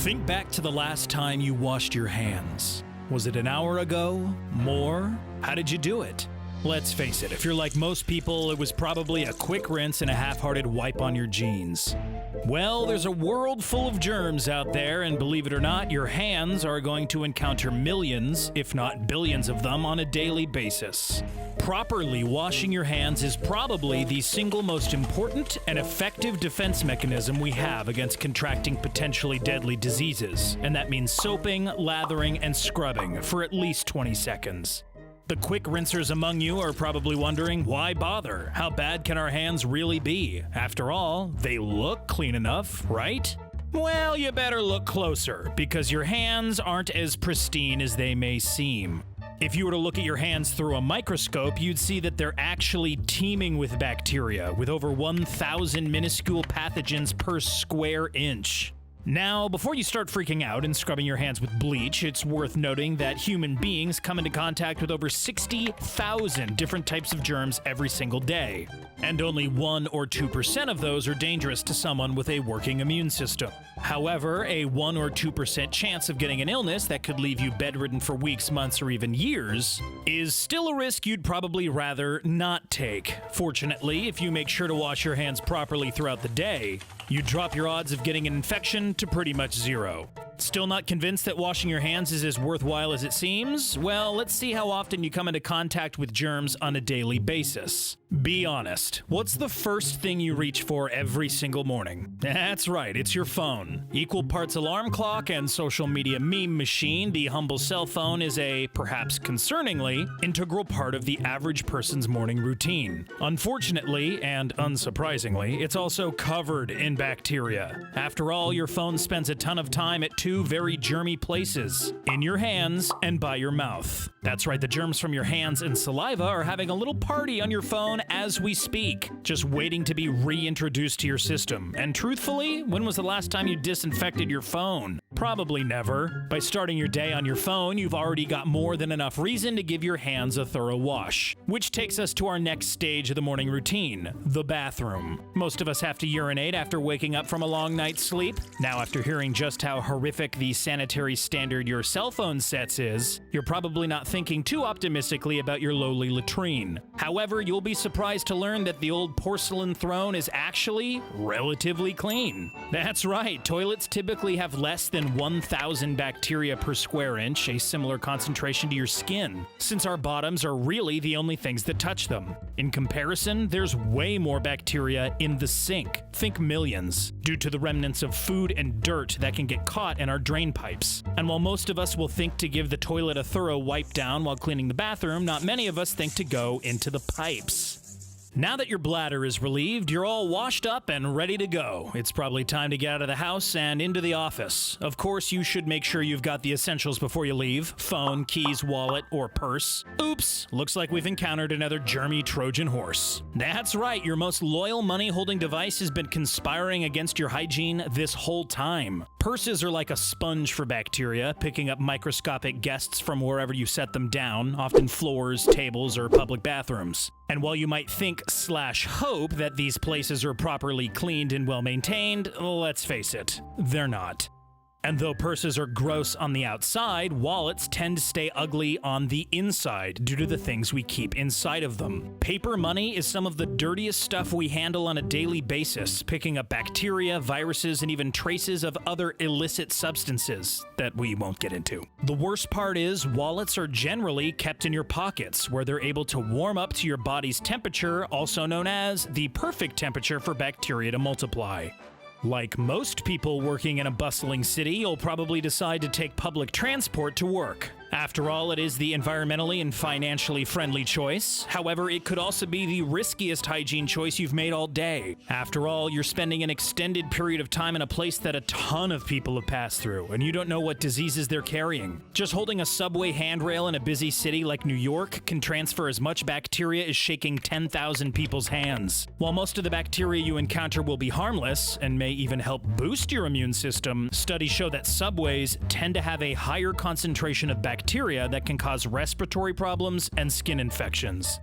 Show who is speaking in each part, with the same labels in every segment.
Speaker 1: Think back to the last time you washed your hands. Was it an hour ago? More? How did you do it? Let's face it, if you're like most people, it was probably a quick rinse and a half-hearted wipe on your jeans. Well, there's a world full of germs out there, and believe it or not, your hands are going to encounter millions, if not billions of them on a daily basis. Properly washing your hands is probably the single most important and effective defense mechanism we have against contracting potentially deadly diseases, and that means soaping, lathering, and scrubbing for at least 20 seconds. The quick rinsers among you are probably wondering, why bother? How bad can our hands really be? After all, they look clean enough, right? Well, you better look closer, because your hands aren't as pristine as they may seem. If you were to look at your hands through a microscope, you'd see that they're actually teeming with bacteria, with over 1,000 minuscule pathogens per square inch. Now, before you start freaking out and scrubbing your hands with bleach, it's worth noting that human beings come into contact with over 60,000 different types of germs every single day. And only 1 or 2% of those are dangerous to someone with a working immune system. However, a 1 or 2% chance of getting an illness that could leave you bedridden for weeks, months, or even years is still a risk you'd probably rather not take. Fortunately, if you make sure to wash your hands properly throughout the day, you drop your odds of getting an infection to pretty much zero. Still not convinced that washing your hands is as worthwhile as it seems? Well, let's see how often you come into contact with germs on a daily basis. Be honest. What's the first thing you reach for every single morning? That's right, it's your phone. Equal parts alarm clock and social media meme machine, the humble cell phone is a, perhaps concerningly, integral part of the average person's morning routine. Unfortunately, and unsurprisingly, it's also covered in bacteria. After all, your phone spends a ton of time at two very germy places, in your hands and by your mouth. That's right, the germs from your hands and saliva are having a little party on your phone as we speak, just waiting to be reintroduced to your system. And truthfully, when was the last time you disinfected your phone? Probably never. By starting your day on your phone, you've already got more than enough reason to give your hands a thorough wash. Which takes us to our next stage of the morning routine, the bathroom. Most of us have to urinate after waking up from a long night's sleep. Now, after hearing just how horrific the sanitary standard your cell phone sets is, you're probably not thinking too optimistically about your lowly latrine. However, you'll be surprised to learn that the old porcelain throne is actually relatively clean. That's right, toilets typically have less than 1,000 bacteria per square inch, a similar concentration to your skin, since our bottoms are really the only things that touch them. In comparison, there's way more bacteria in the sink. Think millions, due to the remnants of food and dirt that can get caught in our drain pipes. And while most of us will think to give the toilet a thorough wipe down while cleaning the bathroom, not many of us think to go into the pipes. Now that your bladder is relieved, you're all washed up and ready to go. It's probably time to get out of the house and into the office. Of course, you should make sure you've got the essentials before you leave: phone, keys, wallet, or purse. Oops, looks like we've encountered another germy Trojan horse. That's right, your most loyal money-holding device has been conspiring against your hygiene this whole time. Purses are like a sponge for bacteria, picking up microscopic guests from wherever you set them down, often floors, tables, or public bathrooms. And while you might think/hope that these places are properly cleaned and well-maintained, let's face it, they're not. And though purses are gross on the outside, wallets tend to stay ugly on the inside due to the things we keep inside of them. Paper money is some of the dirtiest stuff we handle on a daily basis, picking up bacteria, viruses, and even traces of other illicit substances that we won't get into. The worst part is, wallets are generally kept in your pockets, where they're able to warm up to your body's temperature, also known as the perfect temperature for bacteria to multiply. Like most people working in a bustling city, you'll probably decide to take public transport to work. After all, it is the environmentally and financially friendly choice. However, it could also be the riskiest hygiene choice you've made all day. After all, you're spending an extended period of time in a place that a ton of people have passed through, and you don't know what diseases they're carrying. Just holding a subway handrail in a busy city like New York can transfer as much bacteria as shaking 10,000 people's hands. While most of the bacteria you encounter will be harmless, and may even help boost your immune system, studies show that subways tend to have a higher concentration of bacteria that can cause respiratory problems and skin infections.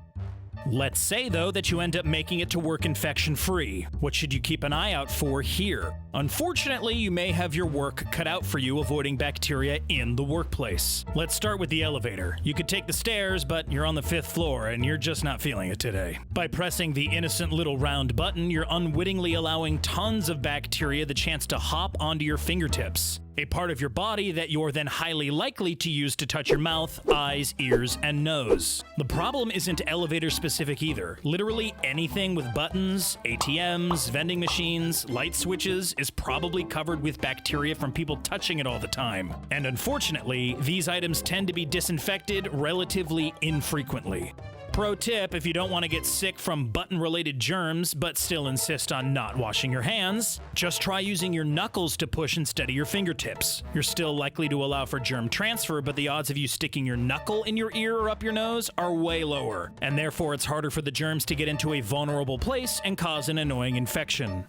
Speaker 1: Let's say, though, that you end up making it to work infection-free. What should you keep an eye out for here? Unfortunately, you may have your work cut out for you avoiding bacteria in the workplace. Let's start with the elevator. You could take the stairs, but you're on the 5th floor and you're just not feeling it today. By pressing the innocent little round button, you're unwittingly allowing tons of bacteria the chance to hop onto your fingertips, a part of your body that you're then highly likely to use to touch your mouth, eyes, ears, and nose. The problem isn't elevator specific either. Literally anything with buttons, ATMs, vending machines, light switches is probably covered with bacteria from people touching it all the time. And unfortunately, these items tend to be disinfected relatively infrequently. Pro tip, if you don't want to get sick from button-related germs but still insist on not washing your hands, just try using your knuckles to push instead of your fingertips. You're still likely to allow for germ transfer, but the odds of you sticking your knuckle in your ear or up your nose are way lower, and therefore it's harder for the germs to get into a vulnerable place and cause an annoying infection.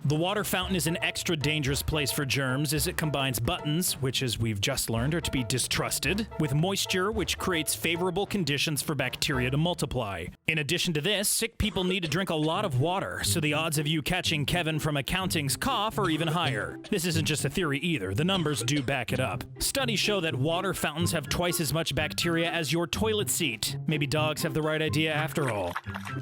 Speaker 1: The water fountain is an extra dangerous place for germs as it combines buttons, which as we've just learned are to be distrusted, with moisture, which creates favorable conditions for bacteria to multiply. In addition to this, sick people need to drink a lot of water, so the odds of you catching Kevin from accounting's cough are even higher. This isn't just a theory either, the numbers do back it up. Studies show that water fountains have twice as much bacteria as your toilet seat. Maybe dogs have the right idea after all.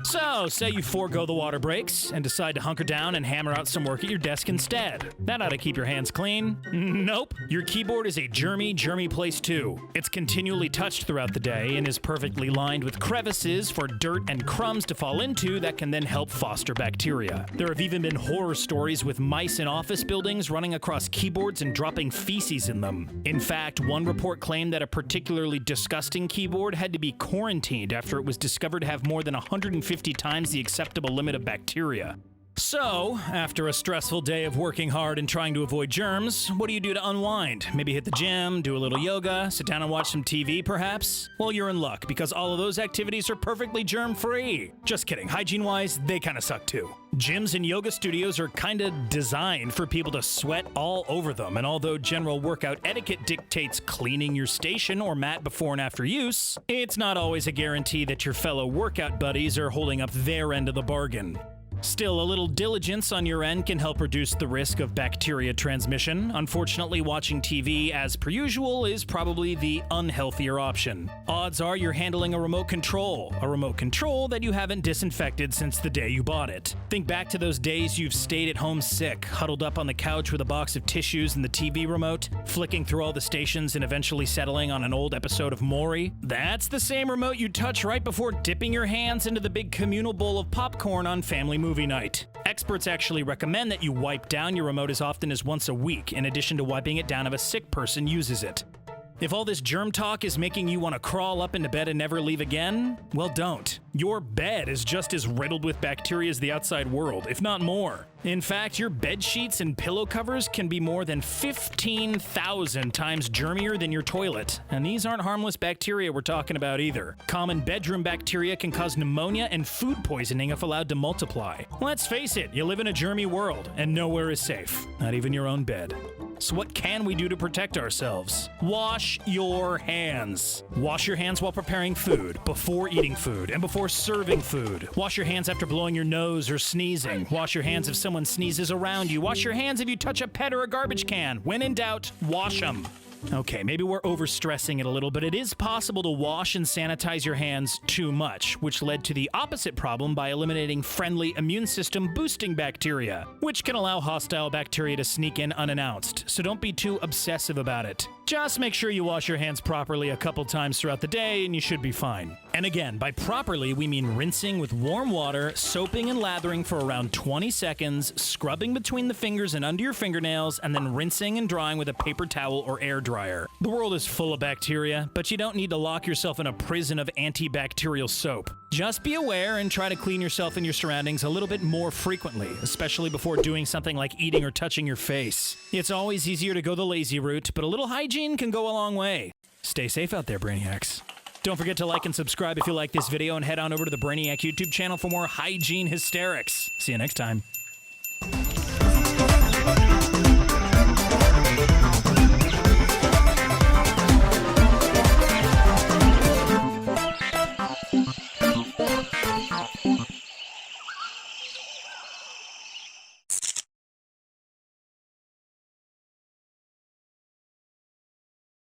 Speaker 1: So, say you forego the water breaks and decide to hunker down and hammer out some work at your desk instead. That ought to keep your hands clean. Nope. Your keyboard is a germy place too. It's continually touched throughout the day and is perfectly lined with crevices for dirt and crumbs to fall into that can then help foster bacteria. There have even been horror stories with mice in office buildings running across keyboards and dropping feces in them. In fact, one report claimed that a particularly disgusting keyboard had to be quarantined after it was discovered to have more than 150 times the acceptable limit of bacteria. So, after a stressful day of working hard and trying to avoid germs, what do you do to unwind? Maybe hit the gym, do a little yoga, sit down and watch some TV, perhaps? Well, you're in luck, because all of those activities are perfectly germ-free. Just kidding. Hygiene-wise, they kinda suck too. Gyms and yoga studios are kinda designed for people to sweat all over them, and although general workout etiquette dictates cleaning your station or mat before and after use, it's not always a guarantee that your fellow workout buddies are holding up their end of the bargain. Still, a little diligence on your end can help reduce the risk of bacteria transmission. Unfortunately, watching TV, as per usual, is probably the unhealthier option. Odds are you're handling a remote control that you haven't disinfected since the day you bought it. Think back to those days you've stayed at home sick, huddled up on the couch with a box of tissues and the TV remote, flicking through all the stations and eventually settling on an old episode of Maury. That's the same remote you touch right before dipping your hands into the big communal bowl of popcorn on family movie night. Experts actually recommend that you wipe down your remote as often as once a week, in addition to wiping it down if a sick person uses it. If all this germ talk is making you want to crawl up into bed and never leave again, well, don't. Your bed is just as riddled with bacteria as the outside world, if not more. In fact, your bed sheets and pillow covers can be more than 15,000 times germier than your toilet. And these aren't harmless bacteria we're talking about either. Common bedroom bacteria can cause pneumonia and food poisoning if allowed to multiply. Let's face it, you live in a germy world, and nowhere is safe. Not even your own bed. So what can we do to protect ourselves? Wash your hands. Wash your hands while preparing food, before eating food, and before serving food. Wash your hands after blowing your nose or sneezing. Wash your hands if someone sneezes around you. Wash your hands if you touch a pet or a garbage can. When in doubt, wash them. Okay, maybe we're overstressing it a little, but it is possible to wash and sanitize your hands too much, which led to the opposite problem by eliminating friendly immune system boosting bacteria, which can allow hostile bacteria to sneak in unannounced, so don't be too obsessive about it. Just make sure you wash your hands properly a couple times throughout the day and you should be fine. And again, by properly, we mean rinsing with warm water, soaping and lathering for around 20 seconds, scrubbing between the fingers and under your fingernails, and then rinsing and drying with a paper towel or air dryer. The world is full of bacteria, but you don't need to lock yourself in a prison of antibacterial soap. Just be aware and try to clean yourself and your surroundings a little bit more frequently, especially before doing something like eating or touching your face. It's always easier to go the lazy route, but a little hygiene can go a long way. Stay safe out there, Brainiacs. Don't forget to like and subscribe if you like this video, and head on over to the Brainiac YouTube channel for more hygiene hysterics. See you next time.